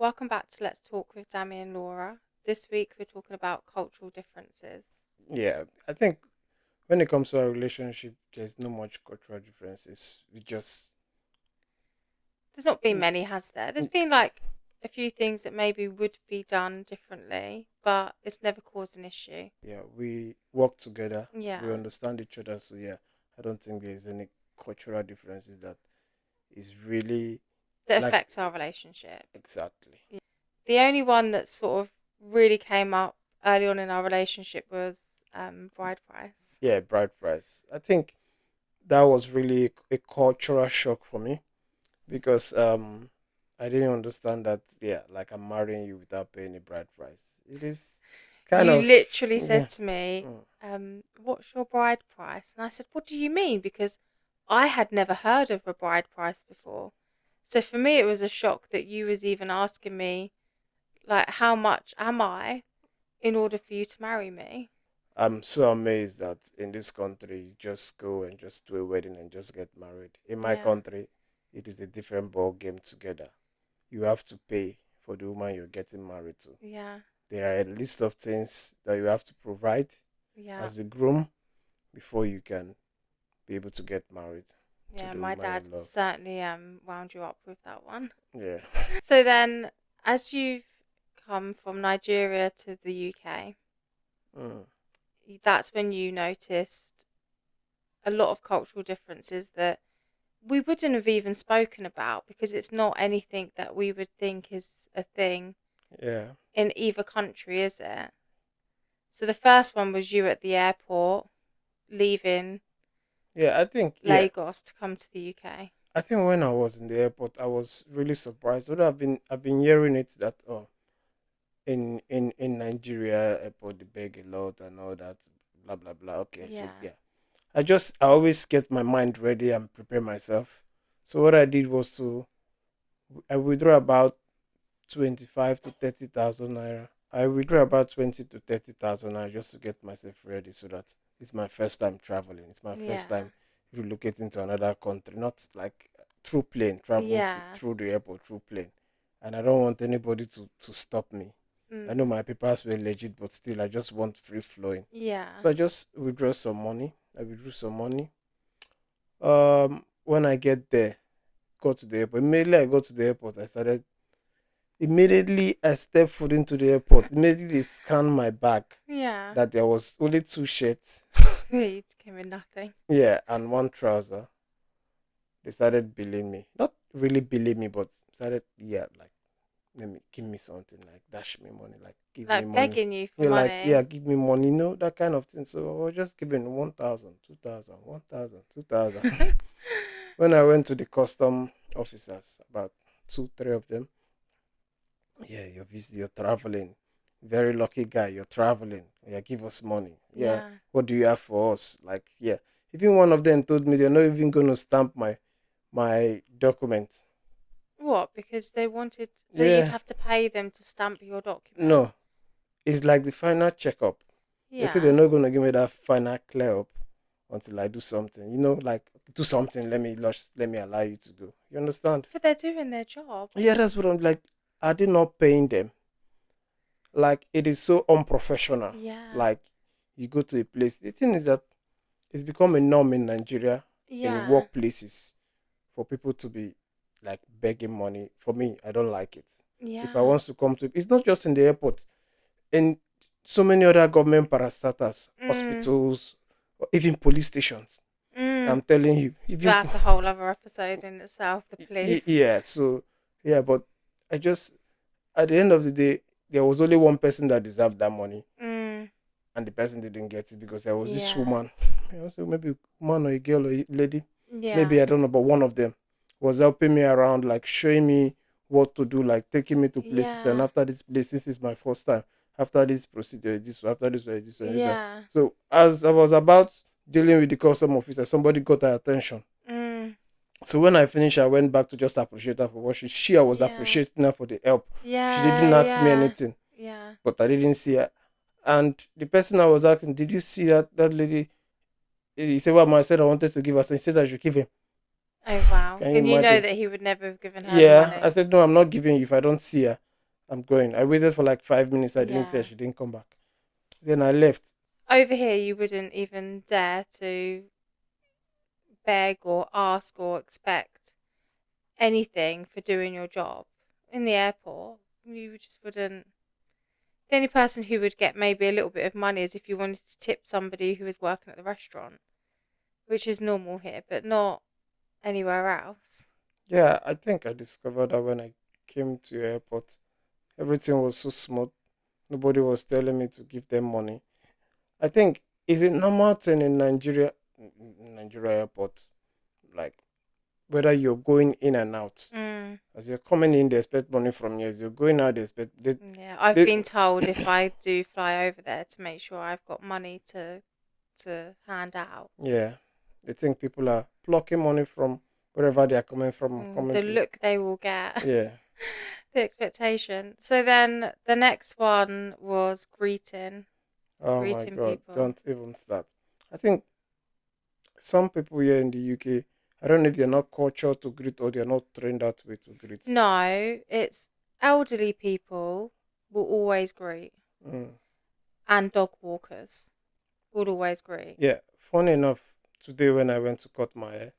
Welcome back to Let's Talk with Dammy and Laura. This week we're talking about cultural differences. Yeah, I think when it comes to our relationship, there's no much cultural differences. We just, There's not been mm, many, has there? There's mm, been like a few things that maybe would be done differently, but it's never caused an issue. yeah, we work together. We Yeah, understand each other. So yeah, I don't think there's any cultural differences that is really that like affects our relationship. exactly. Yeah. The only one that sort of really came up early on in our relationship was bride price. Yeah, bride price. I think that was really a cultural shock for me because I didn't understand that. Yeah, like I'm marrying you without paying a bride price. It is kind You of literally said yeah. to me, mm. what's your bride price? And I said, what do you mean? Because I had never heard of a bride price before. So for me, it was a shock that you was even asking me, like, how much am I in order for you to marry me? I'm so amazed that in this country, you just go and just do a wedding and just get married. In my Yeah, country, it is a different ball game together. You have to pay for the woman you're getting married to. yeah, There are a list of things that you have to provide yeah, as a groom before you can be able to get married to yeah. the My woman you dad love. certainly wound you up with that one. Yeah. So then, as you've come from Nigeria to the UK, Mm. that's when you noticed a lot of cultural differences that we wouldn't have even spoken about because it's not anything that we would think is a thing Yeah. in either country, is it? So the first one was you at the airport leaving Yeah, I think yeah. Lagos to come to the UK. I think when I was in the airport, I was really surprised. Although I've been hearing it that in Nigeria airport they beg a lot and all that blah blah blah. Okay, I said Yeah. yeah. I always get my mind ready and prepare myself. So what I did was I withdraw about 25 to 30,000 naira. I withdraw about 20 to 30,000 naira just to get myself ready so that it's my first time traveling. It's my first Yeah. time relocating to another country, not like through plane, traveling Yeah. through the airport through plane. And I don't want anybody to stop me. I know Mm. my papers were legit, but still, I just want free flowing. Yeah. So I just withdraw some money. I withdrew some money. When I get there, got to the airport. Immediately I got to the airport, Immediately I stepped foot into the airport. Immediately they scanned my bag Yeah. that there was only two shirts, You came with nothing. yeah, and one trouser. They started billing me. Not really billing me, but started, yeah, like, let me give me something, like dash me money, like give me Like money. begging you for Yeah, like, yeah, money. give me money, that kind of thing. So I was just giving 1,000, 2,000, 1,000, 2,000. When I went to the custom officers, about two, three of them, yeah, you're traveling. Very lucky guy, you're traveling. Yeah, give us money. Yeah, Yeah. what do you have for us? Like, yeah. Even one of them told me they're not even gonna stamp my document. What? Because they wanted, so you'd Yeah, have to pay them to stamp your document. no. It's like the final checkup. They say they're Yeah. not gonna give me that final clear up until I do something. Like do something, let me allow you to go. You understand? But they're doing their job. Yeah, that's what I'm like. Are they not paying them? Like it is so unprofessional. Yeah. Like you go to a place. The thing is that it's become a norm in Nigeria in Yeah. workplaces for people to be like begging money. For me, I don't like it. If I Yeah. want to come to, it's not just in the airport, in so many other government parastatals, Mm. hospitals, or even police stations. Mm. I'm telling you, even That's a whole other episode in itself, the police. yeah. So yeah, but I just at the end of the day, there was only one person that deserved that money, Mm. and the person didn't get it because there was this Yeah. woman, also maybe a woman or a girl or a lady, Yeah. maybe I don't know, but one of them was helping me around, like showing me what to do, like taking me to places. And Yeah. after this place, this is my first time. After this procedure, this after this way, this way, this way. Yeah. So as I was about dealing with the custom officer, somebody got her attention. Mm. So when I finished, I went back to just appreciate her for what I was Yeah. appreciating her for the help. She Yeah. didn't ask me Yeah. anything, Yeah. but I didn't see her. And the person I was asking, did you see that lady? He said, well, I said I wanted to give her. So he said I should give him. Oh wow. Can you And you know imagine? that he would never have given her the Yeah, I money. said, no, I'm not giving you if I don't see her. I'm going. I waited for like 5 minutes. I didn't see her. Yeah. She didn't come back. Then I left. Over here, you wouldn't even dare to beg or ask or expect anything for doing your job in the airport. You just wouldn't. The only person who would get maybe a little bit of money is if you wanted to tip somebody who was working at the restaurant, which is normal here, but not anywhere else. Yeah, I think I discovered that when I came to airport, everything was so smooth. Nobody was telling me to give them money. I think is it normal thing in Nigeria airport, like whether you're going in and out. Mm, As you're coming in, they expect money from you. As you're going out, they expect yeah, I've they been told if I do fly over there to make sure I've got money to hand out. yeah, they think people are plucking money from wherever they are coming from, coming The to. look they will get, Yeah. the expectation. So then the next one was Oh my greeting God! people. Don't even start. I think some people here in the UK, I don't know if they're not cultured to greet or they're not trained that way to greet. No, it's elderly people will always greet, Mm. and dog walkers will always greet. Yeah. Funny enough, today when I went to cut my hair,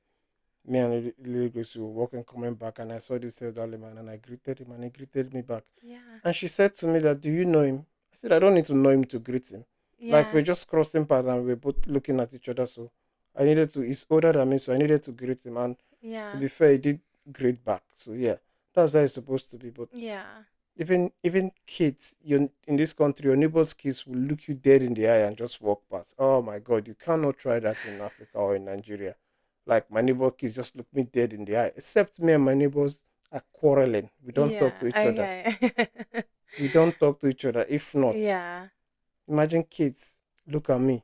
me and Lily Grace were walking, coming back, and I saw this elderly man, and I greeted him, and he greeted me back. Yeah, And she said to me that, "Do you know him?" I said, "I don't need to know him to greet him. Like yeah, we're just crossing paths and we're both looking at each other. So I needed to. He's older than me, so I needed to greet him. And to yeah, be fair, he did greet back. So yeah, that's how it's supposed to be. But yeah, even kids, you in this country, your neighbor's kids will look you dead in the eye and just walk past. Oh my God, you cannot try that in Africa or in Nigeria. Like my neighbor kids just look me dead in the eye. Except me and my neighbors are quarreling. We don't talk yeah. to each other. Okay. We don't talk to each other. If not, Yeah, imagine kids look at me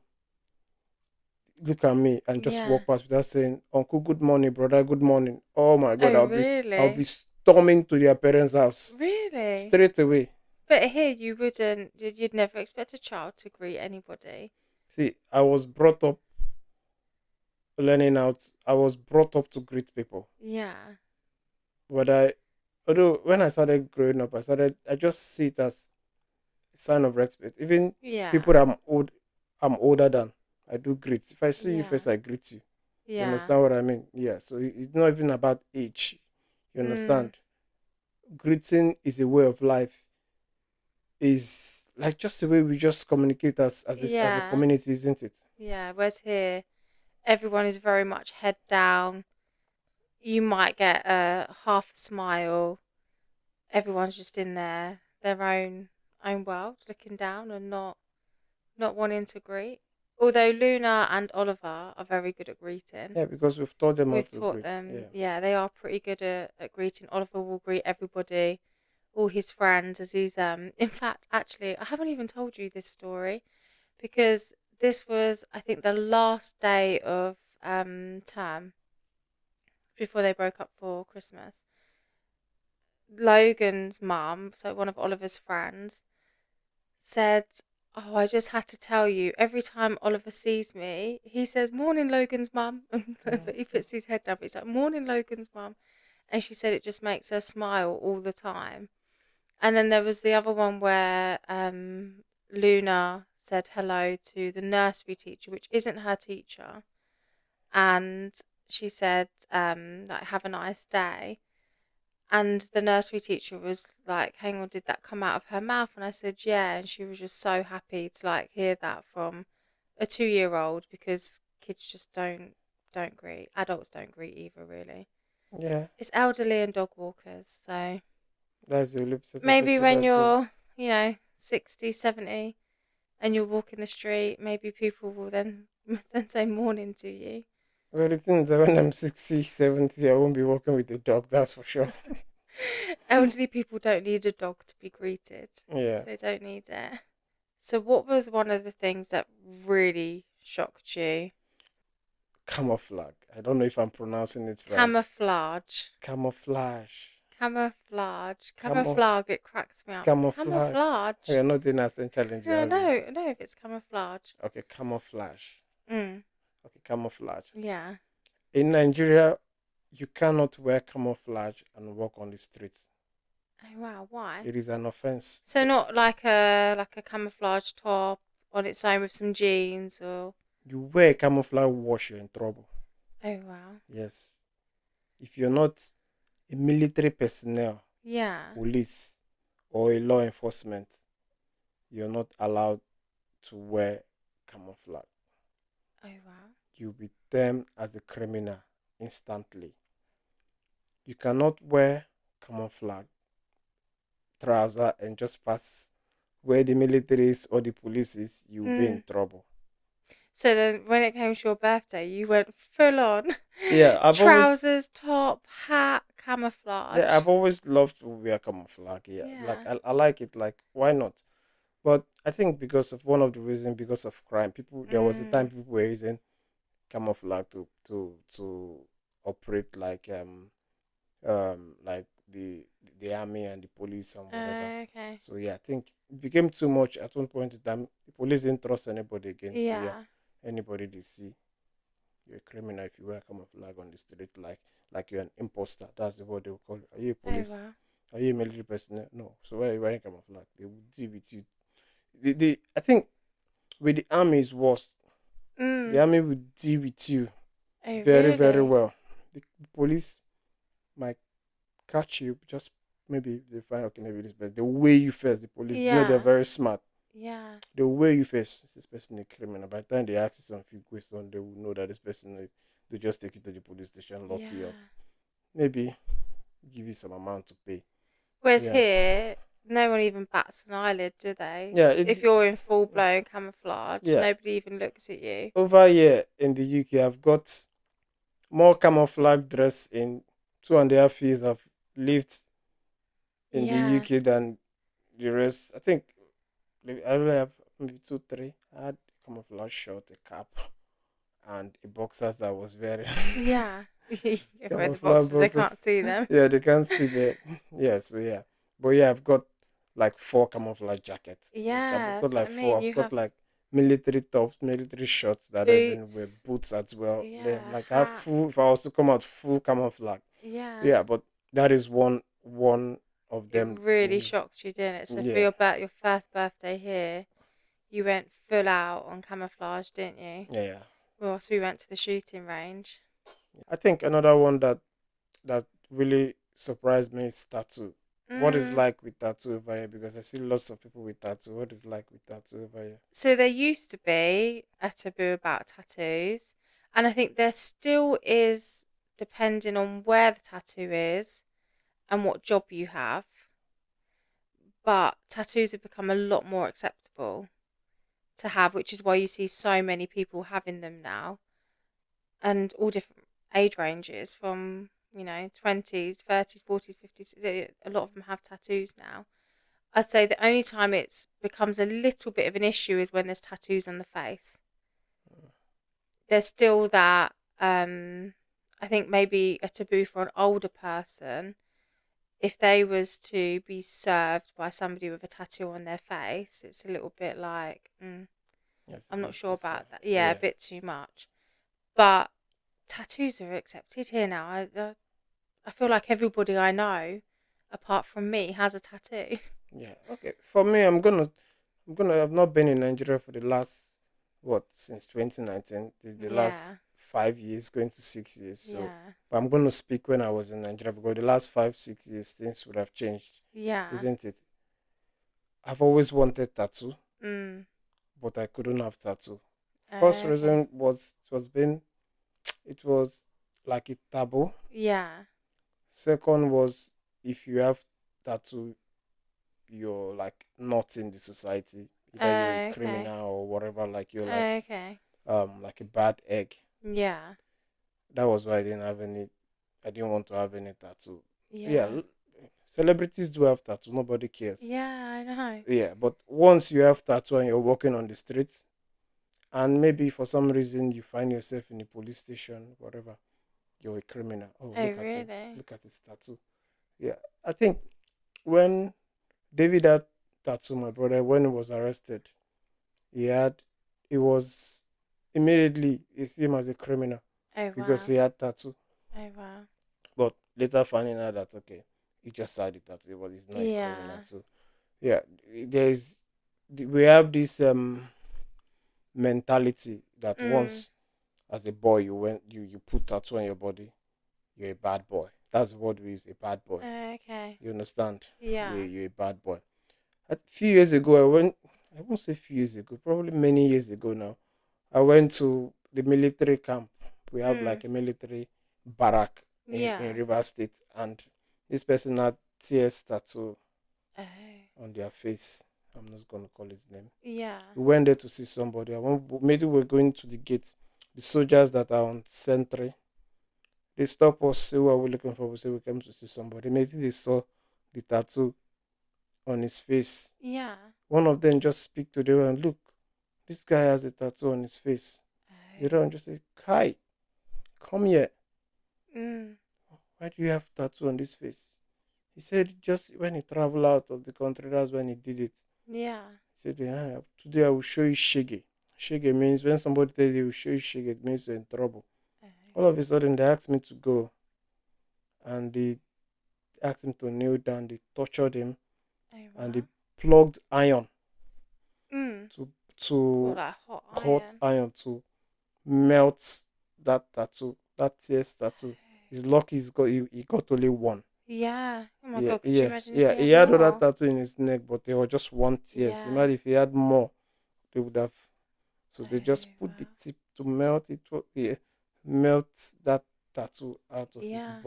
and just yeah. walk past without saying, "Uncle, good morning, brother, good morning." Oh my God, Oh, I'll be really? storming to their parents' house Really? straight away. But here you wouldn't. You'd never expect a child to greet anybody. See, I was brought up learning out. I was brought up to greet people, Yeah, but although when I started growing up, I just see it as a sign of respect. Even yeah, people that I'm older than, I do greet. If I see you yeah, first, I greet you. You yeah. understand what I mean? Yeah. So it's not even about age. You Mm, understand? Greeting is a way of life. Is like just the way we just communicate as a yeah, community, isn't it? yeah. Whereas here, everyone is very much head down. You might get a half a smile. Everyone's just in their own world, looking down and not wanting to greet. Although Luna and Oliver are very good at greeting. Yeah, because we've taught them how We've to taught greet. them, Yeah. yeah, they are pretty good at greeting. Oliver will greet everybody, all his friends, as he's in fact, actually, I haven't even told you this story because this was, I think, the last day of term before they broke up for Christmas. Logan's mum, so one of Oliver's friends, said, "Oh, I just had to tell you, every time Oliver sees me, he says, 'Morning, Logan's mum.'" But he puts his head down, but he's like, "Morning, Logan's mum." And she said it just makes her smile all the time. And then there was the other one where Luna said hello to the nursery teacher, which isn't her teacher. And she said, like, have a nice day. And the nursery teacher was like, "Hang on, did that come out of her mouth?" And I said, "Yeah." And she was just so happy to like hear that from a 2-year old because kids just don't greet. Adults don't greet either, really. Yeah, It's elderly and dog walkers. So that's the only set of maybe people when that greet. you're, 60, 70 and you're walking the street, maybe people will then then say morning to you. Well, the thing is that when I'm 60, 70, I won't be walking with a dog, that's for sure. Elderly people don't need a dog to be greeted. Yeah. They don't need it. So, what was one of the things that really shocked you? Camouflage. I don't know if I'm pronouncing it right. Camouflage. Camouflage. Camouflage. Camo Camouflage. It cracks me up. camouflage. We Camouflage. are not doing accent challenge, Yeah, are we? no, no, if it's camouflage. Okay, camouflage. Mm, Okay, camouflage. yeah. In Nigeria, you cannot wear camouflage and walk on the streets. Oh wow, why? It is an offense. So not like a camouflage top on its own with some jeans or You wear a camouflage wash, you're in trouble. oh wow. Yes. If you're not a military personnel, Yeah. police, or a law enforcement, you're not allowed to wear camouflage. Oh wow. You'll be termed as a criminal instantly. You cannot wear camouflage trouser and just pass where the military is or the police is, you'll be in Mm. trouble. So then when it came to your birthday, you went full on Yeah, trousers, top, hat, yeah, camouflage. I've always loved to wear camouflage. Yeah, like Yeah. I like it. Like why not? But I think because of one of the reasons, because of crime, people there was a time Mm. people were using camouflage to operate like the army and the police and whatever. Okay. So yeah, I think it became too much at one point in time. The police didn't trust anybody again. So yeah, Yeah. anybody they see, you're a criminal if you wear camouflage on the street, like you're an imposter. That's the word they will call you. Are you a Oh police? wow. Are you a military personnel? No. So why are you wearing camouflage? They will deal with you. I think with the army is worse. The Mm. army will deal with you Oh very, very really? well. The police might catch you, just maybe they find okay, maybe this person. They weigh you first. The police, they're Yeah. very smart. Yeah. They weigh you first. Is this person a criminal? By the time they ask you some few questions, they will know that this person. They just take you to the police station, lock you up, Yeah. maybe give you some amount to pay. Whereas Yeah, here, no one even bats an eyelid, do they? yeah, If you're in full blown camouflage, yeah. nobody even looks at you. Over here in the UK, I've got more camouflage dress in 2.5 years I've lived in the Yeah. UK than the rest. I think I only have maybe two, three. I had a camouflage shirt, a cap, and a boxers that was very Yeah. Where the camouflage boxes, they can't boxers. see them. Yeah, they can't see that. Yeah, so yeah. But yeah, I've got like four camouflage jackets. I've Yeah, got that's what like I four. mean. I've You got have like military tops, military shorts that I even wear, boots. boots as well. Yeah, Yeah, like I have hat. full. If I was to come out full camouflage, Yeah. yeah. But that is one of It them. really shocked you, didn't it? So for Yeah, your first birthday here, you went full out on camouflage, didn't you? yeah, yeah. Well, so we went to the shooting range. I think another one that really surprised me is tattoo. What is Mm. like with tattoo over here? Because I see lots of people with tattoo. What is like with tattoo over here? So there used to be a taboo about tattoos, and I think there still is, depending on where the tattoo is and what job you have. But tattoos have become a lot more acceptable to have, which is why you see so many people having them now, and all different age ranges from 20s, 30s, 40s, 50s. A lot of them have tattoos now. I'd say the only time it's becomes a little bit of an issue is when there's tattoos on the face. There's still that. I think maybe a taboo for an older person if they was to be served by somebody with a tattoo on their face. It's a little bit like Yes, a I'm not bit sure too far. about that. Yeah, a Yeah, bit too much. But tattoos are accepted here now. I feel like everybody I know, apart from me, has a tattoo. yeah. Okay. For me, I've not been in Nigeria for the last what since 2019. The last Yeah, 5 years, going to 6 years. So, yeah, but I'm gonna speak when I was in Nigeria because the last 5 6 years things would have changed, yeah. isn't it? I've always wanted tattoo, Mm. but I couldn't have tattoo. First Okay. reason was it was like a taboo. Yeah. Second was if you have tattoo, you're like not in the society. Either you're a Okay. criminal or whatever, like you're Okay. like a bad egg. Yeah. That was why I didn't have any. I didn't want to have any tattoo. Yeah, Yeah. celebrities do have tattoo. Nobody cares. Yeah, I know. Yeah, but once you have tattoo and you're walking on the streets, and maybe for some reason you find yourself in a police station, whatever, you're a criminal. Oh, Oh, look at him. really? Look at his tattoo. Yeah, I think when David had tattoo, my brother, when he was arrested, he had, it was immediately he see him as a criminal Oh, because wow. he had tattoo. Oh, wow. But later finding out that okay, he just had it tattoo, but he's not a criminal. Yeah. So yeah, there's we have this mentality that Mm. once as a boy you put tattoo on your body, you're a bad boy. That's what we is a bad boy. Okay. You understand? Yeah. You're a bad boy. A few years ago, I won't say few years ago, probably many years ago now. I went to the military camp. We have Mm. like a military barrack in Yeah. River State, and this person had TS tattoo Oh. on their face. I'm not gonna call his name. Yeah. We went there to see somebody. Maybe we're going to the gate. The soldiers that are on sentry, they stop us, say what we're looking for. We say we came to see somebody. Maybe they saw the tattoo on his face. Yeah. One of them just speak to the other and look, this guy has a tattoo on his face. The other Oh. one just say, Kai, come here. Mm. Why do you have tattoo on this face? He said just when he traveled out of the country, that's when he did it. Yeah. He said, yeah, today I will show you shege. Shege means when somebody tells you will show you shege, it means you're in trouble. Oh. All of a sudden, they asked me to go, and they asked him to kneel down. They tortured him, Oh and they wow. plugged iron Mm. to What, to like hot hot iron? iron to melt that tattoo, that TS tattoo. He's lucky he got only one. Yeah. Oh my Yeah, God, could you yeah, imagine if yeah. he He had had other more? tattoo in his neck, but they were just one TS. Yeah. Imagine if he had more, they would have. So they Oh just put the wow. tip to melt it, yeah, melt that tattoo out of his Yeah.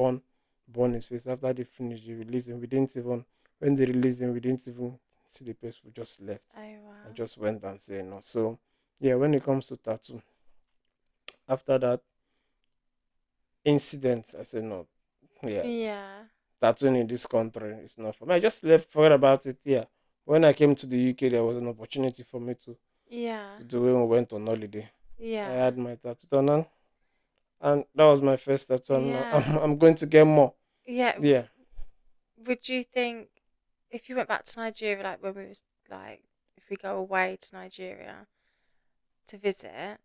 burn his face. After they finished, they released him. We didn't even when they released him, we didn't even see the person. We just left Oh and wow. just went and said no. So yeah, when it comes to tattoo, after that incident, I said no. Yeah, Yeah. tattooing in this country is not for me. I just left, forget about it. Yeah. When I came to the UK, there was an opportunity for me Yeah. to do when we went on holiday. I Yeah. had my tattoo done on, and that was my first tattoo. Yeah. I'm going to get more. Yeah. Yeah. Would you think if you went back to Nigeria, like when we was like, if we go away to Nigeria to visit,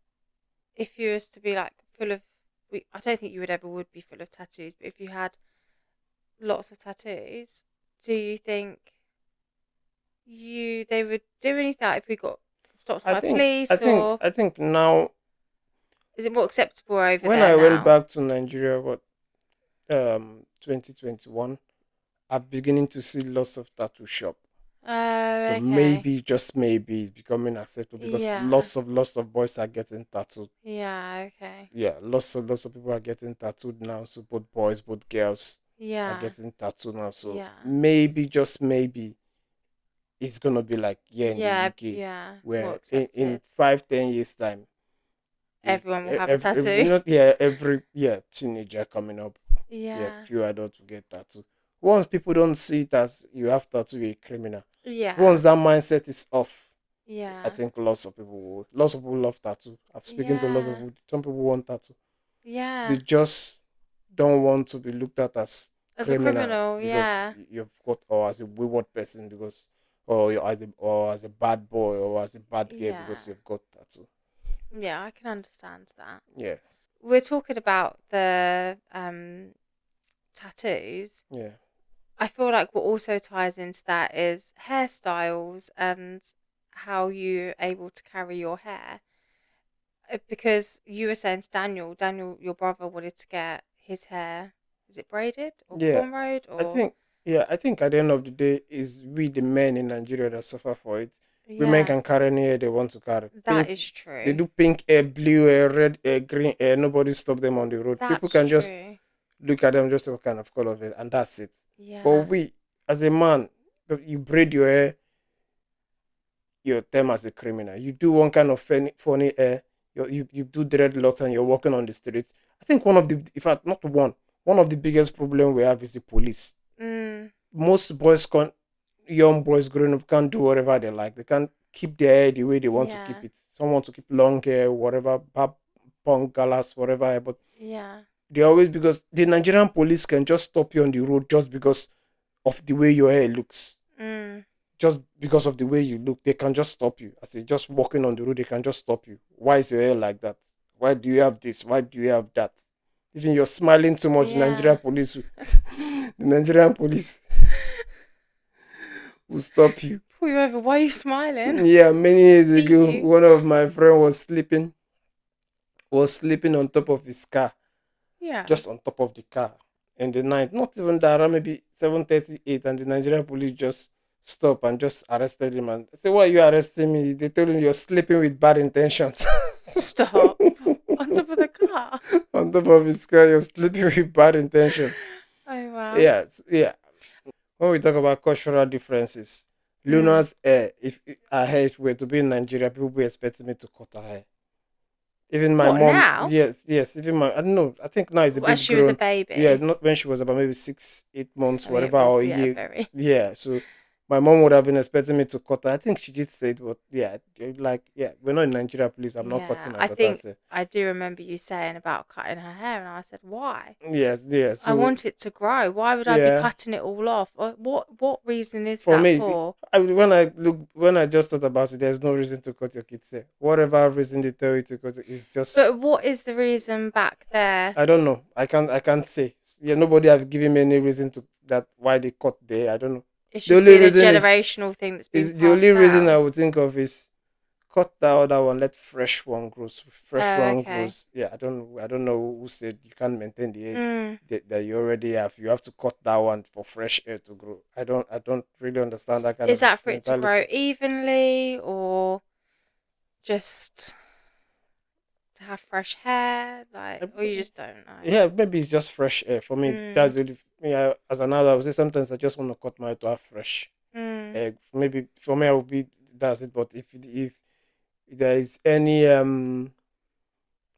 if you was to be like full of, I don't think you would ever would be full of tattoos, but if you had lots of tattoos, do you think they would do anything like if we got stopped I by think I police, think or I think now is it more acceptable over when there I went now? back to Nigeria, what 2021, I'm beginning to see lots of tattoo shop. So Oh, okay. maybe, just maybe, it's becoming acceptable because Yeah. lots of boys are getting tattooed. Yeah, okay. Yeah, lots of people are getting tattooed now. So both boys, both girls are Yeah. getting tattooed now. So Yeah. maybe, just maybe, it's gonna be like here in the Yeah, UK, yeah. More where in accepted. 5-10 years time, Everyone will have a tattoo. not yeah, every yeah teenager coming up, yeah, Yeah. few adults will get tattoo. Once people don't see it as you have tattoo, you're a criminal. Yeah. Once that mindset is off, I Yeah. think lots of people love tattoo. I've spoken to lots of Yeah. people. Some people want tattoo. They Yeah. just don't want to be looked at as As a criminal criminal, because yeah. you've got, or as a wayward person because, or or as a bad boy or as a bad girl because Yeah. you've got tattoo. Yeah, I can understand that. Yeah, We're talking about the tattoos. yeah, I feel like what also ties into that is hairstyles and how you're able to carry your hair. Because you were saying to Daniel, your brother wanted to get his hair, is it braided or yeah. cornrowed I or think, yeah, I think at the end of the day, is we the men in Nigeria that suffer for it. Women yeah, can carry any hair they want to carry. that Pink, is they true. do pink hair, blue hair, red hair, green hair. Nobody stop them on the road. People That's can just true. look at them, just what kind of color of it, and that's it. But Yeah, we, as a man, you braid your hair, you're termed as a criminal. You do one kind of funny hair, you do dreadlocks, and you're walking on the streets. I think one of the, in fact, not one of the biggest problem we have is the police. mm, Most boys can't, young boys growing up can't do whatever they like. They can't keep their hair the way they want to keep yeah, it. Some want to keep long hair, whatever, punk galas, whatever. But yeah, they always, because the Nigerian police can just stop you on the road just because of the way your hair looks. mm, Just because of the way you look, they can just stop you. As they just walking on the road, they can just stop you. Why is your hair like that? Why do you have this? Why do you have that? Even you're smiling too much, Yeah. the Nigerian police will stop you. Pull you over. Why are you smiling? Yeah, many years Beat ago, you. one of my friend was sleeping on top of his car, Yeah. just on top of the car in the night. Not even that, around maybe 7:38, and the Nigerian police just stopped and just arrested him. And I said, "Why are you arresting me?" They told him you're sleeping with bad intentions. Stop. On top of the car. On top of his car, you're sleeping with bad intentions. Oh wow. Yeah, yeah. When we talk about cultural differences, Mm. Luna's hair, if her hair were to be in Nigeria, people would be expecting me to cut her hair. Even my What mom, now? yes, yes. Even my, I don't know. I think now it's a As bit she was a grown. Yeah, baby. not when she was about maybe 6, 8 months, I mean, it whatever, or was a yeah, year. very. Yeah, so my mom would have been expecting me to cut her. I think she did say it, but yeah, like, yeah, we're not in Nigeria, please. I'm not Yeah, cutting my I daughter's think hair. I do remember you saying about cutting her hair, and I said, "Why? Yes, yeah. I So want it to grow. Why would I be yeah, cutting it all off? What reason is for that me, for?" when I just thought about it, there's no reason to cut your kids hair. Whatever reason they tell you to cut it, it's just, But what is the reason back there? I don't know. I can't say. Yeah, nobody has given me any reason to that why they cut there. I don't know. It's The just only been a reason generational thing that's been is the only passed reason I down. would think of is cut that other one, let fresh one grow. So fresh Oh, one okay. grows. Yeah, I don't know who said you can't maintain the hair Mm. that you already have. You have to cut that one for fresh hair to grow. I don't really understand that kind Is of that for it to grow mentality. evenly or just to have fresh hair? Like, Uh, or you just don't know? Yeah, maybe it's just fresh air. For me, Mm. that's the only. Yeah, as an adult, I would say sometimes I just want to cut my hair to have fresh Mm. egg. Maybe for me, I would be that's it. But if there is any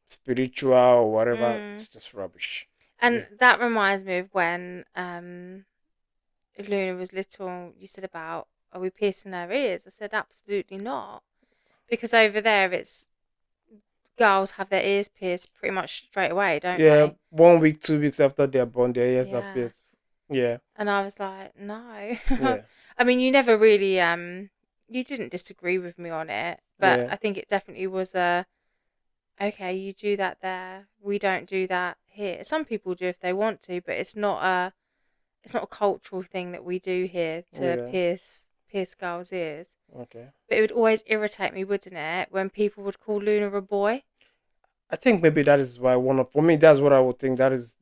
spiritual or whatever, Mm. it's just rubbish. And Yeah, that reminds me of when Luna was little. You said about, are we piercing her ears? I said absolutely not, because over there it's girls have their ears pierced pretty much straight away, don't yeah. they? 1 week, 2 weeks after they are born, their ears Yeah. appears. Yeah, And I was like, no. yeah, I mean, you never really you didn't disagree with me on it, but yeah, I think it definitely was a, okay, you do that there. We don't do that here. Some people do if they want to, but it's not a cultural thing that we do here to yeah. pierce girls' ears. Okay. But it would always irritate me, wouldn't it, when people would call Luna a boy? I think maybe that is why one of for me that's what I would think. That is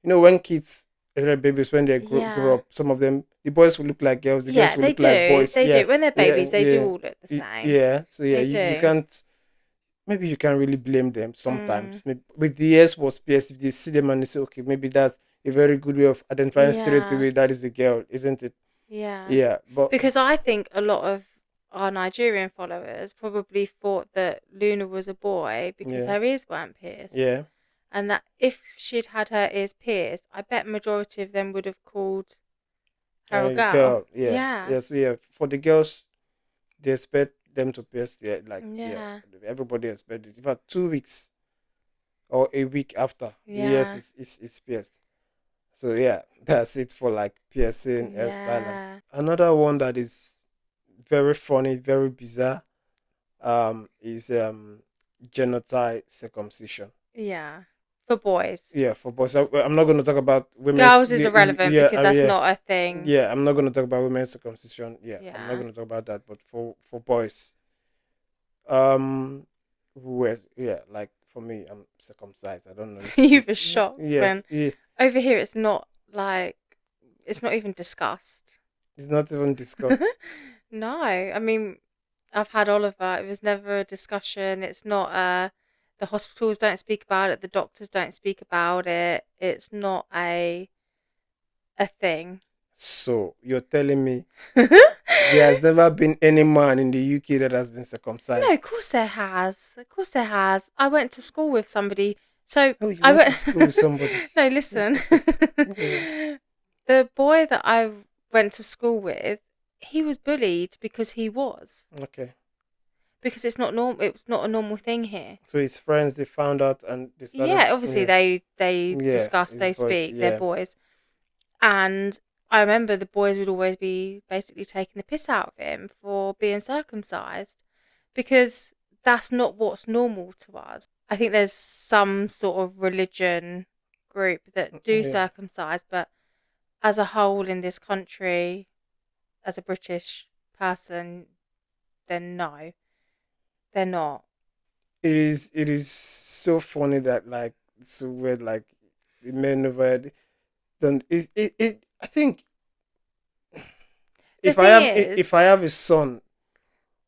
when kids, babies, when they grow Yeah. up, some of them, the boys will look like girls, the girls Yeah, will they look like do. boys. They Yeah, do. When they're yeah, babies, they do yeah, all look the same. yeah. So yeah, They you do. can't. Maybe you can't really blame them Mm. sometimes. Maybe with the ears was pierced, if they see them and they say, okay, maybe that's a very good way of identifying straight Yeah. away that is the girl, isn't it? Yeah. Yeah, but Because I think a lot of our Nigerian followers probably thought that Luna was a boy because yeah, her ears weren't pierced. yeah, And that if she'd had her ears pierced, I bet majority of them would have called her a girl. girl, yeah, Yeah. yeah. So yeah, for the girls, they expect them to pierce their, like, yeah, Yeah. everybody expect it. In fact, 2 weeks or a week after the ears Yeah. is pierced. So yeah, that's it for like piercing hairstyle. And Yeah. another one that is very funny, very bizarre, is genital circumcision. Yeah. For boys. Yeah, for boys. I'm not going to talk about women's. Girls is irrelevant Yeah, because that's yeah, not a thing. yeah. I'm not going to talk about women's circumcision. Yeah, I'm not Yeah. going to talk about that. But for boys, um, who were, yeah, like for me, I'm circumcised. I don't know So if you were shocked when yes, yeah, over here it's not like, it's not even discussed. it's not even discussed. No, I mean, I've had Oliver. It was never a discussion. It's not the hospitals don't speak about it, the doctors don't speak about it. It's not a thing. So you're telling me there has never been any man in the UK that has been No, of circumcised? course there has. Of course there has. I went to school with somebody. So Oh, you I went to went. school with somebody. No, listen. Yeah. The boy that I went to school with, he was bullied because he was. Okay. Because it's not normal. It was not a normal thing here. So his friends, they found out and they started. Yeah, obviously Yeah. they Yeah. discuss, His they boys. speak, they're Yeah. boys. And I remember the boys would always be basically taking the piss out of him for being circumcised because that's not what's normal to us. I think there's some sort of religion group that do Yeah. circumcise, but as a whole in this country, as a British person, then no, they're not. It is so funny that like it's so weird like the men over then it I think The if I thing have if I is, have a son,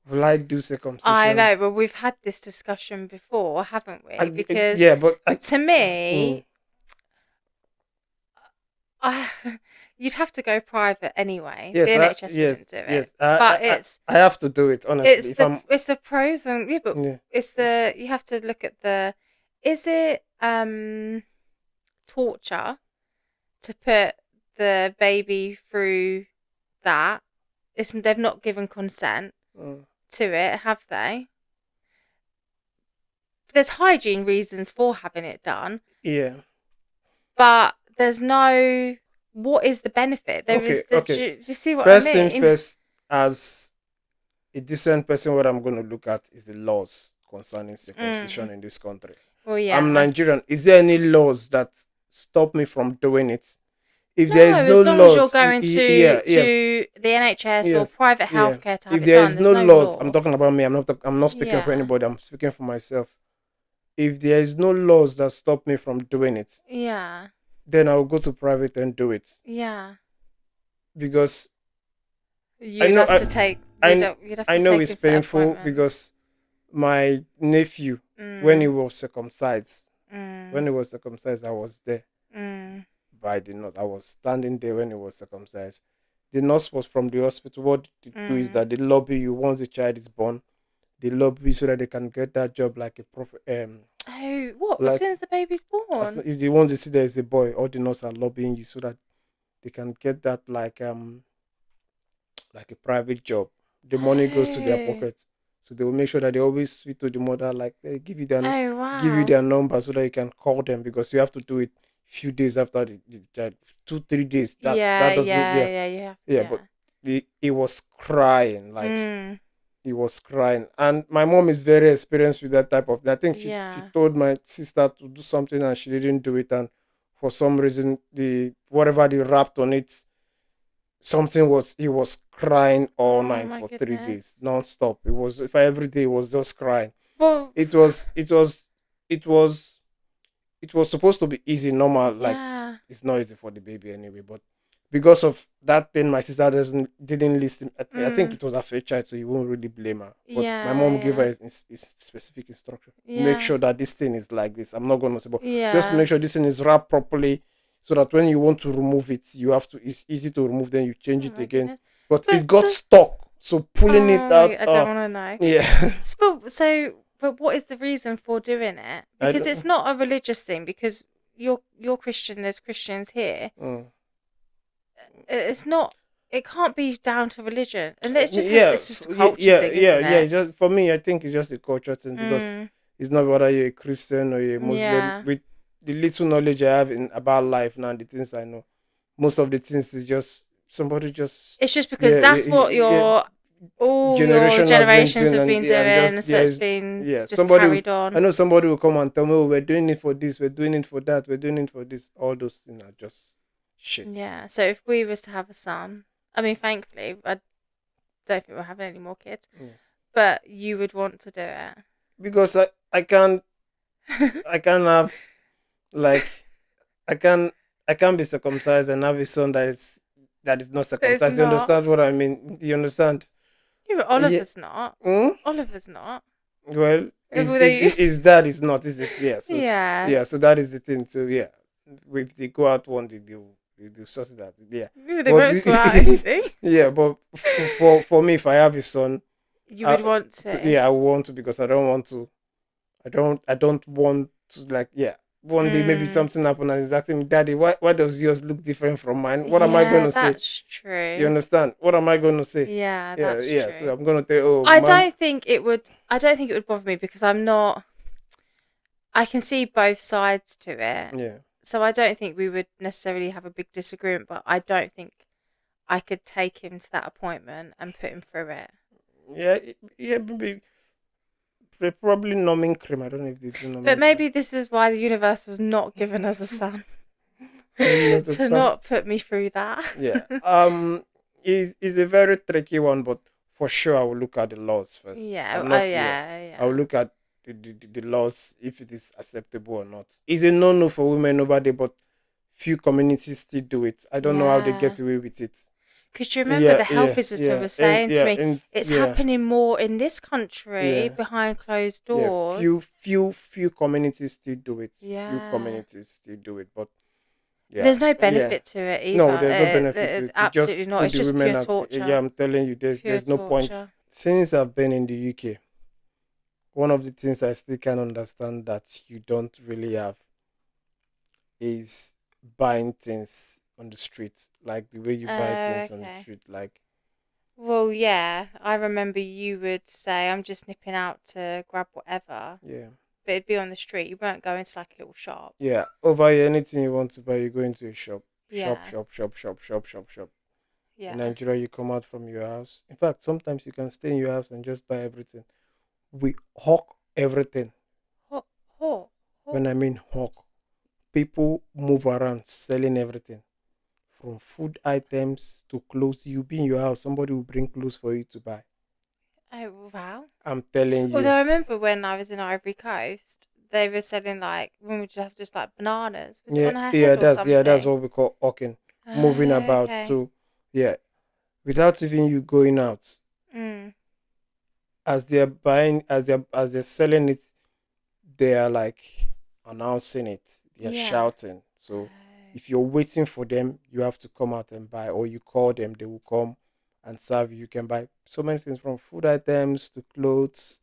will I do I circumcision? know, but we've had this discussion before, haven't we? I Because yeah, but to mm, me, I you'd have to go private anyway. The yes, NHS wouldn't do it. yes, But it's I have to do it honestly. it's If the I'm it's the pros and yeah, but yeah, it's the you have to look at the is it torture to put the baby through that? It's they've not given consent mm, to it, have they? There's hygiene reasons for having it done, yeah. but there's no what is the benefit? There Okay, is the okay. do you see what I First thing mean? first, as a decent person, what I'm going to look at is the laws concerning circumcision Mm. in this country. Well, I'm yeah. Nigerian. Is there any laws that stop me from doing it? If No, there is no as long as you're laws, going yeah, yeah, to the NHS or yes, private yeah. healthcare to have If it there done, is there's no no laws, I'm law. talking about me. I'm not speaking for Yeah. anybody. I'm speaking for myself. If there is no laws that stop me from doing it, Yeah. then I'll go to private and do it Yeah. because I You'd know have to take I you'd have I to know take it's him to that painful appointment. because my nephew, when he Mm. was circumcised, when Mm. he was circumcised, I was there Mm. by the nurse. I was standing there when he was circumcised. The nurse was from the hospital. What they do is Mm. that they lobby you once the child is born. They lobby you so that they can get that job like a Oh, what? As like soon as the baby's born? if they want to see there is a boy, all the nurses are lobbying you so that they can get that like a private job. The money goes to their Oh. pocket. So they will make sure that they always speak to the mother, like they Oh, give you wow. their number so that you can call them because you have to do it few days after the child, 2 3 days. Yeah, That doesn't yeah, yeah, yeah, you have, yeah, but yeah. he was crying, like Mm. he was crying. And my mom is very experienced with that type of thing. I think she Yeah. told my sister to do something and she didn't do it, and for some reason the whatever they wrapped on it something was he was crying all Oh night my for 3 days goodness. non-stop. It was if every day he was just crying. Well, It was it was supposed to be easy normal, like yeah. it's not easy for the baby anyway, but because of that thing my sister didn't listen. I think Mm. it was her first child, so you won't really blame her, but my Yeah, mom gave her yeah. a specific instruction: make Yeah. sure that this thing is like this. I'm not going to say, but just Yeah. make sure this thing is wrapped properly so that when you want to remove it you have to it's easy to remove, then you change Oh it my again. goodness. But it But got so, stuck, so pulling it oh my, out, I don't want to know. yeah. But what is the reason for doing it? I Because don't it's not a religious thing. Because you're Christian. There's Christians here. mm. It's not. It can't be down to religion, and it just has. Yeah, It's just a culture thing, isn't yeah. it? It's just for me. I think it's just a culture thing because Mm. it's not whether you're a Christian or you're a Muslim. Yeah. With the little knowledge I have in about life now, the things I know, most of the things is just somebody just It's just because yeah, that's what yeah your all your generation has been generations doing, have and been yeah, and just doing, so yeah, it's been yeah. just Somebody, carried I on. know somebody will come and tell me, oh, we're doing it for this, we're doing it for that, we're doing it for this. All those things are just shit. Yeah. So if we was to have a son, I mean, thankfully, I don't think we're having any more kids, Yeah. but you would want to do it. Because I can't have like I can I can't be circumcised and have a son that is not It's circumcised. You not. understand what I mean? You understand? Yeah, but Yeah. Oliver's not. Mm? Oliver's not. Well, Well, they, is that is not, is it? yeah. So that is the thing. So yeah, if they go out one day, they'll sort it out. Yeah, Yeah, they but won't sort out anything. yeah, but for me, if I have a son, You would want to. yeah, I want to because I don't want to. I don't want to like yeah. One day maybe Mm, something happen and he's asking me, Daddy, why does yours look different from mine? What am I yeah, gonna say? that's You true. understand? What am I gonna say? Yeah, Yeah, that's yeah. So true. I'm gonna tell oh I mom. don't think it would. I don't think it would bother me because I'm not. I can see both sides to it, Yeah. so I don't think we would necessarily have a big disagreement. But I don't think I could take him to that appointment and put him through it. Yeah, yeah, maybe probably numbing cream. I don't know if they do But numbing cream. maybe this is why the universe has not given us a son. Maybe not to To pass. not put me through that. Yeah. Is a very tricky one, but for sure I will look at the laws first. Yeah, I'm oh not. Yeah. yeah, I will yeah. look at the laws if it is acceptable or not. It's a no for women over there, but few communities still do it. I don't know how they Yeah. get away with it. Because you remember Yeah, the health yeah, visitor yeah, was saying to me, and it's yeah, happening more in this country yeah, behind closed yeah. doors. Few communities still do it. Few Yeah. communities still do it, but yeah, There's no yeah. benefit to it either. No, there's no benefit to it. They Absolutely just not. put It's the just pure women out. Yeah, torture. I'm telling you, Pure there's no point. torture. Since I've been in the UK, one of the things I still can't understand that you don't really have is buying things on the street, like the way you buy things on the Okay. street. Like, Well, yeah, I remember you would say, I'm just nipping out to grab whatever, yeah, but it'd be on the street. You weren't going to like a little shop. yeah. Over here, anything you want to buy, you go into a shop, Yeah, shop. In yeah. Nigeria, you come out from your house. In fact, sometimes you can stay in your house and just buy everything. We hawk everything. Ho, ho, When ho. I mean hawk, people move around selling everything from food items to clothes. You be in your house, somebody will bring clothes for you to buy. Oh, wow. I'm telling Although you. I remember when I was in Ivory Coast, they were selling like, when we just have just like bananas. Was it Yeah, on her head or that's something? what we call hawking. Moving Oh, about okay. to yeah, without even you going out. Mm. As they're buying, as they're selling it, they are like announcing it. They are Yeah. shouting. So Oh. if you're waiting for them, you have to come out and buy, or you call them, they will come and serve you. You can buy so many things from food items to clothes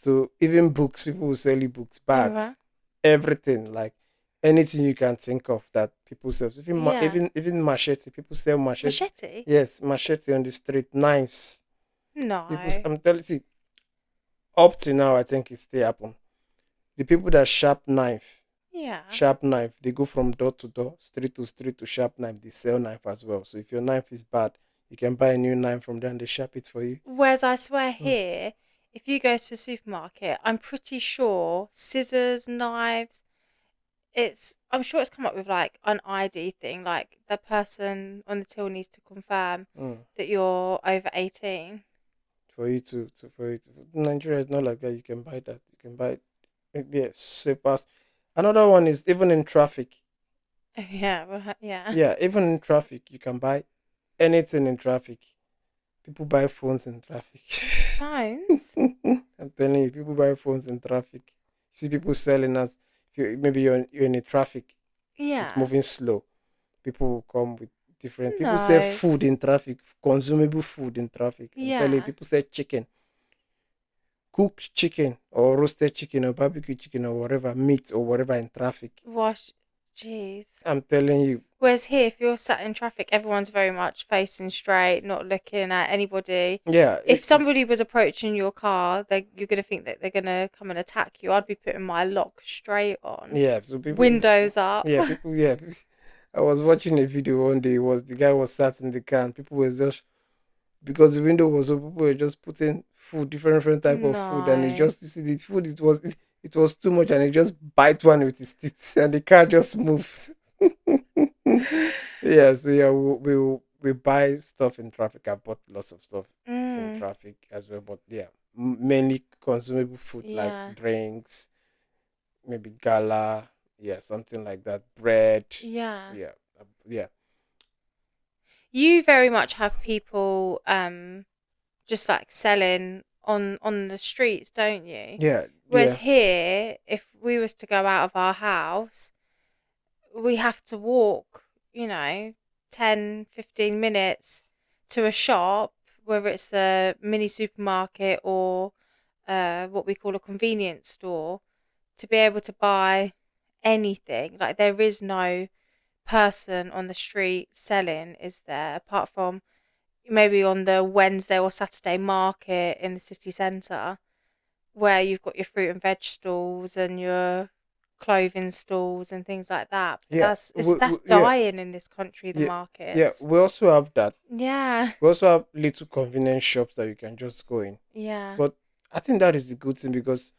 to even books. People will sell you books, Oh, wow. bags, everything like anything you can think of that people sell. Even Yeah. even machete. People sell machete. Machete? Yes, machete on the street. Knives. People. No. I'm telling you, up to now, I think it still happen. The people that Yeah. sharp knife, they go from door to door, street to sharp knife. They sell knife as well. So if your knife is bad, you can buy a new knife from them. They sharp it for you. Whereas I swear Mm. here, if you go to a supermarket, I'm pretty sure scissors, knives, I'm sure it's come up with like an ID thing, like the person on the till needs to confirm Mm. that you're over 18. For you for you to Nigeria is not like that. You can buy that. You can buy it. Yeah, so fast. Another one is even in traffic. Yeah, well, yeah. Yeah, even in traffic, you can buy anything in traffic. People buy phones in traffic. Phones? I'm telling you, people buy phones in traffic. See people selling us. If maybe you're in a traffic, it's Yeah. moving slow. People will come with different. People sell No. food in traffic, consumable food in traffic. I'm telling you, Yeah. people sell chicken, cooked chicken or roasted chicken or barbecue chicken or whatever meat or whatever in traffic. Wash. Jeez. I'm telling you, Whereas here, if you're sat in traffic, everyone's very much facing straight, not looking at anybody. yeah, If somebody was approaching your car, you're going to think that they're going to come and attack you. I'd be putting my lock straight on, yeah. So people, windows up. yeah. I was watching a video one day. It was the guy was sat in the car and people were just because the window was open, people were just putting food, different type of food, and he No. just you see the food. It was too much, and he just bite one with his teeth, and the car just moved. Yeah, so yeah, we buy stuff in traffic. I bought lots of stuff in Mm, traffic as well, but yeah, mainly consumable food like yeah. drinks, maybe gala, yeah, something like that, bread, Yeah. yeah, yeah, You very much have people just like selling on the streets, don't you? yeah, Whereas yeah, here, if we was to go out of our house, we have to walk, 10, 15 minutes to a shop, whether it's a mini supermarket or what we call a convenience store, to be able to buy anything. Like there is no person on the street selling, is there? Apart from maybe on the Wednesday or Saturday market in the city centre, where you've got your fruit and veg stalls and your clothing stalls and things like that. But yeah, that's yeah. dying in this country, the Yeah, yeah. markets. We also have that. Yeah, We also have little convenience shops that you can just go in. yeah, But I think that is the good thing because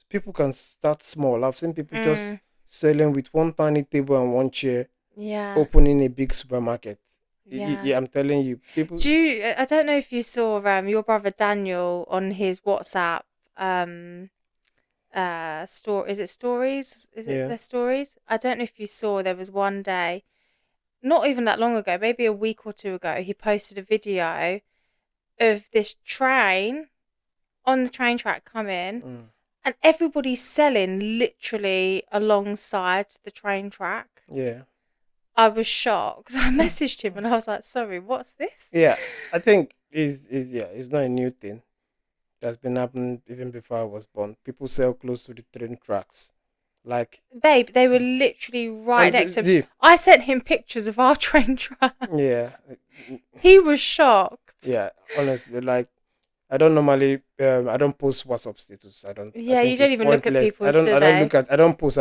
people can start small. I've seen people just Mm, selling with one tiny table and one chair, yeah, opening a big supermarket. yeah. Yeah, I'm telling you, people. I don't know if you saw your brother Daniel on his WhatsApp um store. Is it stories? Is it Yeah. their stories? I don't know if you saw, there was one day, not even that long ago, maybe a week or two ago, he posted a video of this train on the train track coming, Mm, and everybody's selling literally alongside the train track. yeah. I was shocked. I messaged him and I was like, "Sorry, what's this?" Yeah. I think is yeah, it's not a new thing. That's been happening even before I was born. People sell close to the train tracks. Like Babe, they were literally right and next to him. see, I sent him pictures of our train yeah. tracks. He was shocked. Yeah, honestly, like I don't post WhatsApp status. I Yeah, you think don't it's even look at pointless. people's, do they? I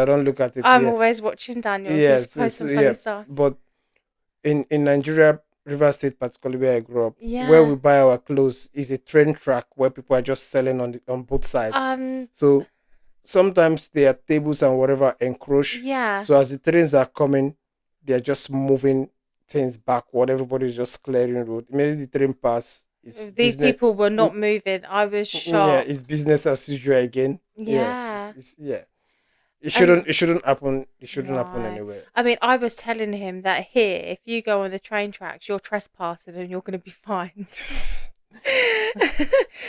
don't look at it. I'm Yeah. always watching Daniel's. Yeah, He's so posting yeah. funny stuff. But in Nigeria, River State, particularly where I grew up, where we Yeah. buy our clothes is a train track where people are just selling on both sides. Um. So sometimes their tables and whatever encroach. Yeah. So as the trains are coming, they're just moving things backward. Everybody's just clearing road. Maybe the train pass. It's These business. people were Mm, not moving. I was yeah, it's shocked. business as usual again. Yeah, Yeah. it's yeah. And It shouldn't happen. It shouldn't happen no. anywhere. I mean, I was telling him that here, if you go on the train tracks, you're trespassing and you're going to be fined.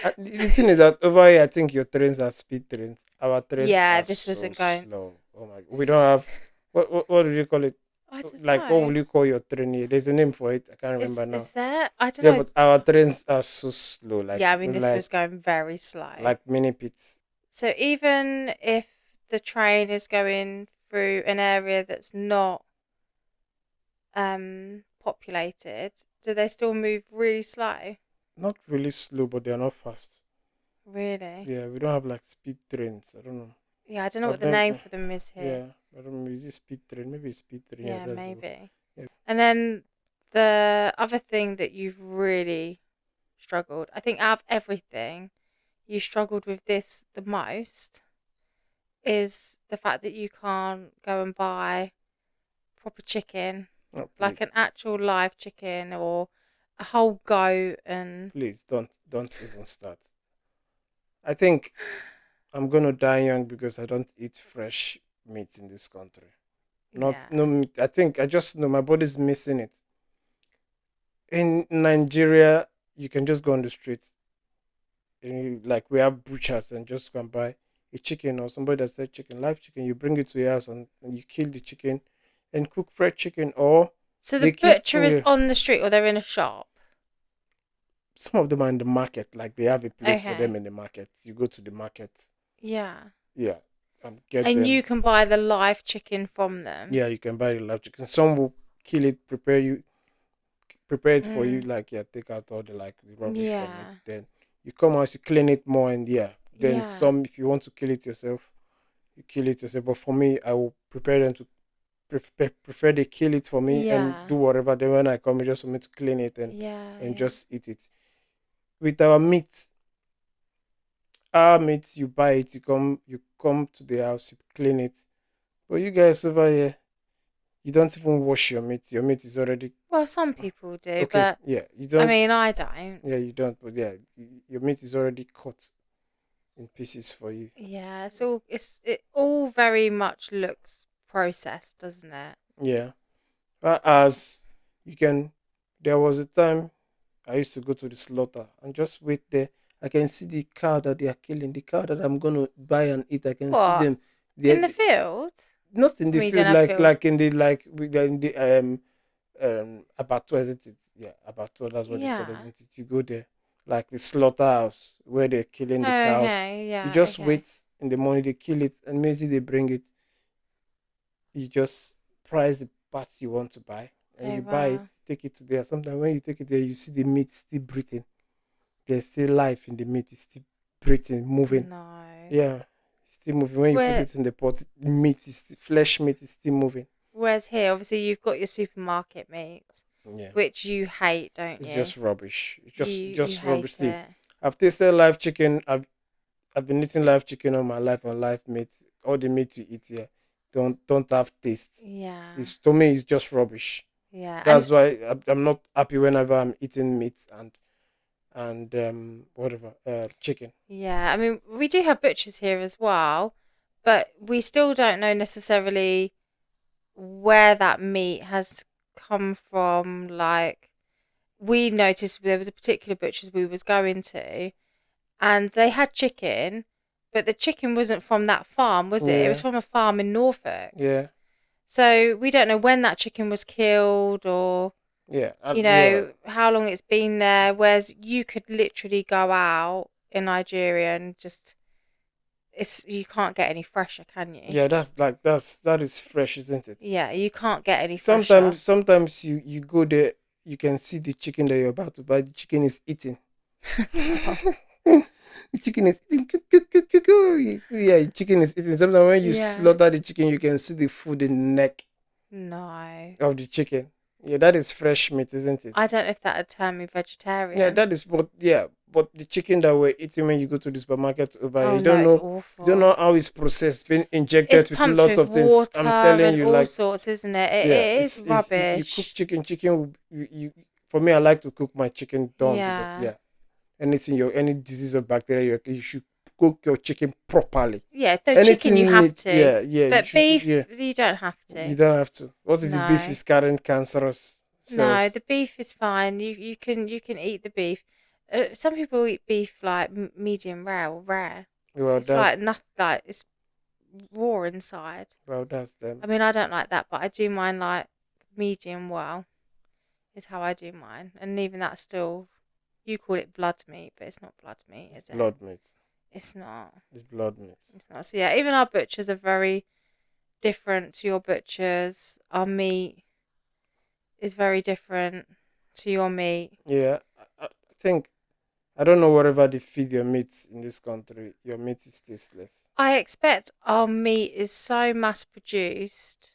The thing is that over here, I think your trains are speed trains. Our trains Yeah, are this so wasn't going. slow. Oh my! We don't have what do you call it? I don't Like what know. will you call your train here? There's a name for it. I can't remember now. Is there? I don't Yeah, know. but our trains are so slow. Yeah, I mean, this was going very slow. Like mini pits. So even if the train is going through an area that's not populated, do they still move really slow? Not really slow, but they are not fast. Really? Yeah, we don't have like speed trains. I don't know. Yeah, I don't know what I've the name never. for them is here. Yeah, I don't know. Is it speed train? Maybe it's speed train. Yeah, Yeah, that's the. maybe. Yeah. And then the other thing that you've really struggled, I think out of everything, you struggled with this the most, is the fact that you can't go and buy proper chicken, Oh, please, like an actual live chicken or a whole goat, and please don't even start. I think I'm gonna die young because I don't eat fresh meat in this country. Not no yeah. meat. I think I just know my body's missing it. In Nigeria, you can just go on the street and like we have butchers and just go and buy a chicken or somebody that said chicken, live chicken. You bring it to your house and you kill the chicken and cook fresh chicken. Or So the they keep butcher is on the street or they're in a shop. some of them are in the market. Like they have a place for them Okay. in the market. You go to the market, Yeah. yeah, get And them. you can buy the live chicken from them. Yeah, you can buy the live chicken. Some will kill it, prepare it for you, Mm. like yeah, take out all the like the rubbish from it. Yeah. Then you come out, you clean it more, and yeah. Then Yeah. some, if you want to kill it yourself, you kill it yourself. But for me, I will prepare them to prefer they kill it for me and Yeah. do whatever. Then when I come, just for me to clean it Yeah. and Yeah. just eat it. With our meat, you buy it, you come to the house, you clean it. But you guys over here, you don't even wash your meat. Your meat is already Well, some people do, okay. but Yeah, you I don't. mean, I don't. Yeah, you don't. But yeah, your meat is already cut in pieces for you. Yeah, it all very much looks processed, doesn't it? Yeah. But as you can, there was a time I used to go to the slaughter and just wait there. I can see the cow that they are killing, the cow that I'm gonna buy and eat. I can see What? them. In They're the field? not in I the mean, you don't field, have fields. like in the in the abattoir, isn't it? Yeah, abattoir. That's what they call it, Yeah. isn't it? You go there, like the slaughterhouse where they're killing the cows. Okay, You yeah, just okay. wait in the morning. They kill it, and immediately they bring it. You just price the parts you want to buy, and Oh, you buy it. wow. Take it to there. Sometimes when you take it there, you see the meat still breathing. There's still life in the meat. It's still breathing, moving. No. Yeah, it's still moving. When you put Where, it in the pot, the meat is flesh meat is still moving. where's here? Obviously, you've got your supermarket meats, Yeah. which you hate, don't It's you? just rubbish. It's You just rubbish. hate See, it. I've tasted live chicken. I've been eating live chicken all my life on live meat. All the meat you eat here don't have taste. Yeah. It's to me it's just rubbish. Yeah. And That's why I'm not happy whenever I'm eating meat and whatever chicken. yeah, I mean, we do have butchers here as well, but we still don't know necessarily where that meat has come from. Like, we noticed there was a particular butcher's we was going to, and they had chicken, but the chicken wasn't from that farm, was it? It was Yeah, from a farm in Norfolk. yeah, So we don't know when that chicken was killed or, yeah, yeah, how long it's been there. Whereas you could literally go out in Nigeria and just, you can't get any fresher, can you? yeah. That is fresh, isn't it? Yeah, you can't get any fresher. Sometimes you go there, you can see the chicken that you're about to buy. The chicken is eating. Stop. The chicken is eating. You see, yeah, the chicken is eating. Sometimes when you Yeah. slaughter the chicken, you can see the food in the neck No. of the chicken. Yeah, that is fresh meat, isn't it? I don't know if that would turn me Yeah, vegetarian. that is what. Yeah, but the chicken that we're eating when you go to the supermarket over here, Oh no, it's you don't awful. know how it's processed, been It's injected with pumped lots with of things. water I'm telling and you, all like, sorts, isn't it? It, yeah, it is it's you cook rubbish. chicken. For me, I like to cook my chicken done because Yeah. yeah, any disease or bacteria, you should cook your chicken properly. Yeah, no, chicken you Anything have need, to. yeah, you But should, yeah, beef, you don't have you to. don't have to. What if the beef No. is carrying cancerous No, the cells? beef is fine. You can eat the beef. Some people eat beef like medium rare or rare. Well, It's like nothing, like it's raw inside. that's them. I mean, I don't like that, but I do mine like medium well. Is how I do mine, and even that's still, you call it blood meat, but it's not blood meat, It's is it? blood meat. It's not. It's blood meat. It's not. So yeah, even our butchers are very different to your butchers. Our meat is very different to your meat. Yeah, I think I don't know whatever they feed your meat in this country. Your meat is tasteless. I expect our meat is so mass produced,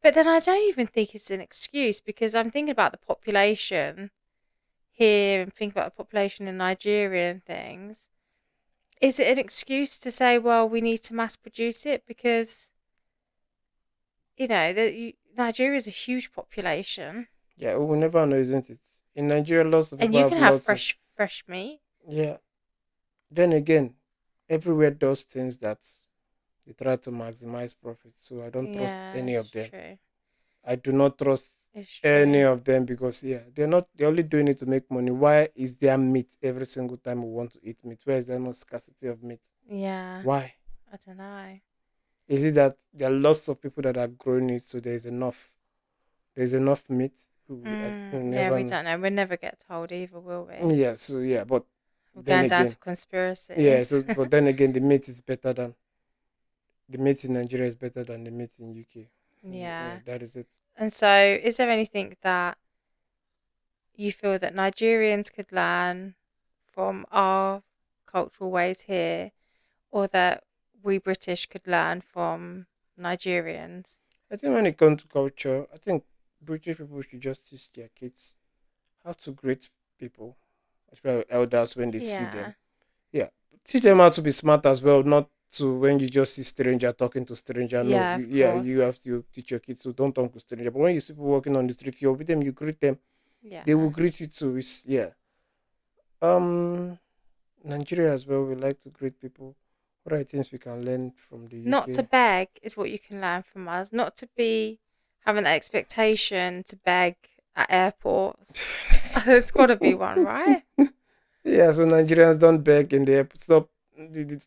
but then I don't even think it's an excuse because I'm thinking about the population here and thinking about the population in Nigeria and things. Is it an excuse to say, well, we need to mass produce it because Nigeria is a huge population, Yeah, we will never know, isn't it? In Nigeria, lots of and people you have can have lots of. fresh meat. Yeah. Then again, everywhere does things that they try to maximize profit. So I don't trust Yeah, any of it's them. true. I do not trust It's any true. of them because yeah, they're only doing it to make money. Why is there meat every single time we want to eat meat? Where is there no scarcity of meat? Yeah, Why? I don't know. Is it that there are lots of people that are growing it, so there's enough meat? We Yeah, never we know. don't know. We'll never get told either, will we? Yeah, so yeah, but We're then going down again, to yeah, conspiracies. so but then again, the meat in Nigeria is better than the meat in UK. Yeah, Yeah. that is it. And so, is there anything that you feel that Nigerians could learn from our cultural ways here, or that we British could learn from Nigerians? I think when it comes to culture, I think British people should just teach their kids how to greet people, especially elders when they see Yeah. them. Yeah, teach them how to be smart as well, not to when you just see stranger talking to stranger. No, Yeah, of yeah, you course. have to teach your kids to don't talk to stranger. But when you see people walking on the street, if you're with them, you greet them. They will Yeah. greet you too. It's yeah. Um, Nigeria as well. We like to greet people. What are things we can learn from the Not to UK? beg is what you can learn from us. Not to be having that expectation to beg at airports. There's got to be one, right? Yeah, so Nigerians don't beg in the airport. Stop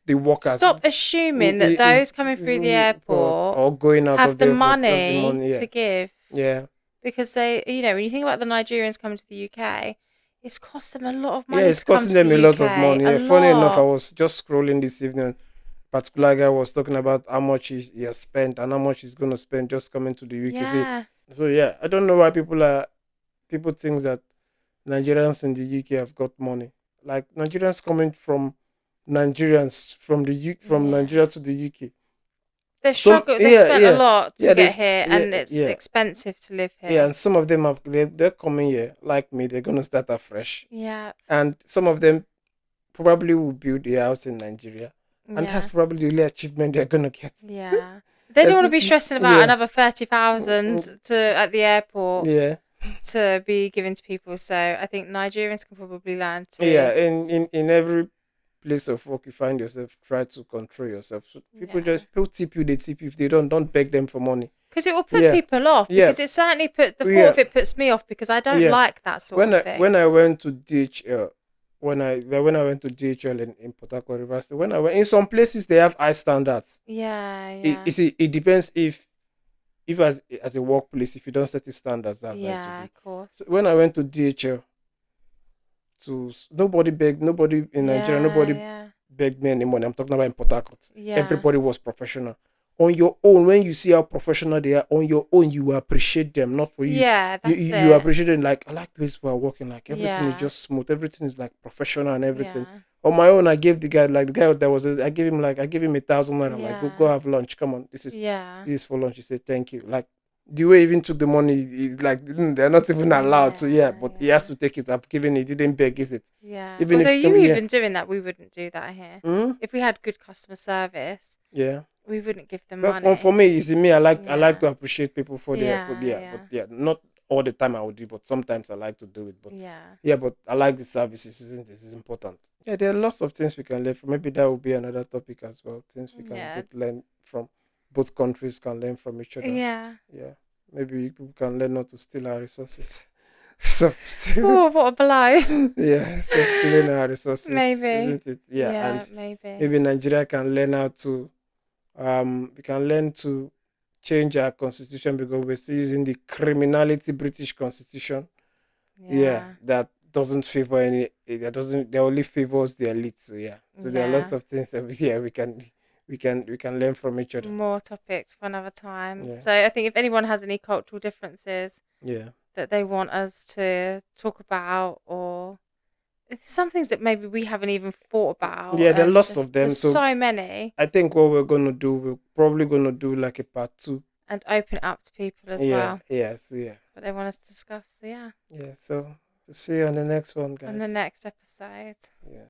the workers Stop assuming that those coming through the airport or going out have of the the airport have the money money. Yeah, to give yeah, because when you think about the Nigerians coming to the UK, it's cost them a lot of yeah. money It's to come costing to the them a lot of UK. money. A Yeah, funny enough, I lot. was just scrolling this evening. Particular guy was talking about how much he has spent and how much he's gonna spend just coming to the UK. See, Yeah. so yeah, I don't know why people think that Nigerians in the UK have got money. Like Nigerians coming from Nigerians from Yeah. Nigeria to the UK. They've Some struggled. They've yeah spent a yeah lot to yeah get this here, yeah and it's yeah expensive to live yeah, here. and some of them they're coming here like me. They're gonna start afresh, Yeah. and some of them probably will build a house in Nigeria, and Yeah. that's probably the only achievement they're gonna get. Yeah. They don't That's want to it. be stressing about Yeah. another 30,000 to at the airport Yeah. to be given to people. So I think Nigerians can probably learn Yeah. to. In every place of work you find yourself, try to control yourself. So Yeah. people tip you, they tip you. If they don't beg them for money. Because it will put Yeah. people off. Yeah. Because it certainly the thought Yeah. of it puts me off because I don't Yeah. like that sort of When thing. I went to DHL, when I went to DHL in Port Harcourt University, when I went in some places they have high standards. Yeah, It yeah. you see, it depends if as a workplace, if you don't set the standards, that's how it will Yeah, be. of So course. when I went to DHL, nobody begged, nobody in Nigeria, Yeah, nobody yeah. begged me any money. I'm talking about in Port Harcourt. Yeah. Everybody was professional. On your own, when you see how professional they are, on your own, you will appreciate them. Not for you. Yeah, that's You it. appreciate them. Like, I like the ways we are working. Like, everything is Yeah. just smooth. Everything is like professional and everything. Yeah. On my own, I gave the guy, like the guy that was, I gave him 1,000 naira. Like, go Yeah. have lunch. Come on, Yeah. this is for lunch. He said thank you. Like, the way he even took the money, like, they're not even allowed to. Yeah, Yeah, but he has yeah. to take it. I've given it. He didn't beg, is it? Yeah. Even Although if you come, you yeah. even doing that, we wouldn't do that here. Mm? If we had good customer service, Yeah. we wouldn't give them But for money. me, you see me, I like Yeah. to appreciate people for their Yeah, but yeah. yeah, not all the time I would do, but sometimes I like to do it. But Yeah. yeah, but I like the services, isn't it? It's important. Yeah, there are lots of things we can learn from. Maybe that will be another topic as well. Things we can Yeah. both learn from. Both countries can learn from each other. Yeah. Yeah, maybe people can learn not to steal our resources. Stop stealing. Oh, what a blow. Yeah, stop stealing our resources, Maybe. isn't it? Yeah, Yeah, and maybe. maybe Nigeria can learn how to we can learn to change our constitution because we're still using the criminality British constitution. Yeah, Yeah. that doesn't favor any. That only favors the elite. So yeah, so there are lots Yeah. of things that we can learn from each other. More topics for another time. Yeah, So I think if anyone has any cultural differences yeah, that they want us to talk about, or it's some things that maybe we haven't even thought about, yeah. There are and lots there's of there's them. So so many, I think what we're probably gonna do like a part two. and open it up to people as Yeah, well, yeah. So yeah, what they want us to discuss. So yeah, yeah. So see you on the next one, on the guys. next episode. Yeah.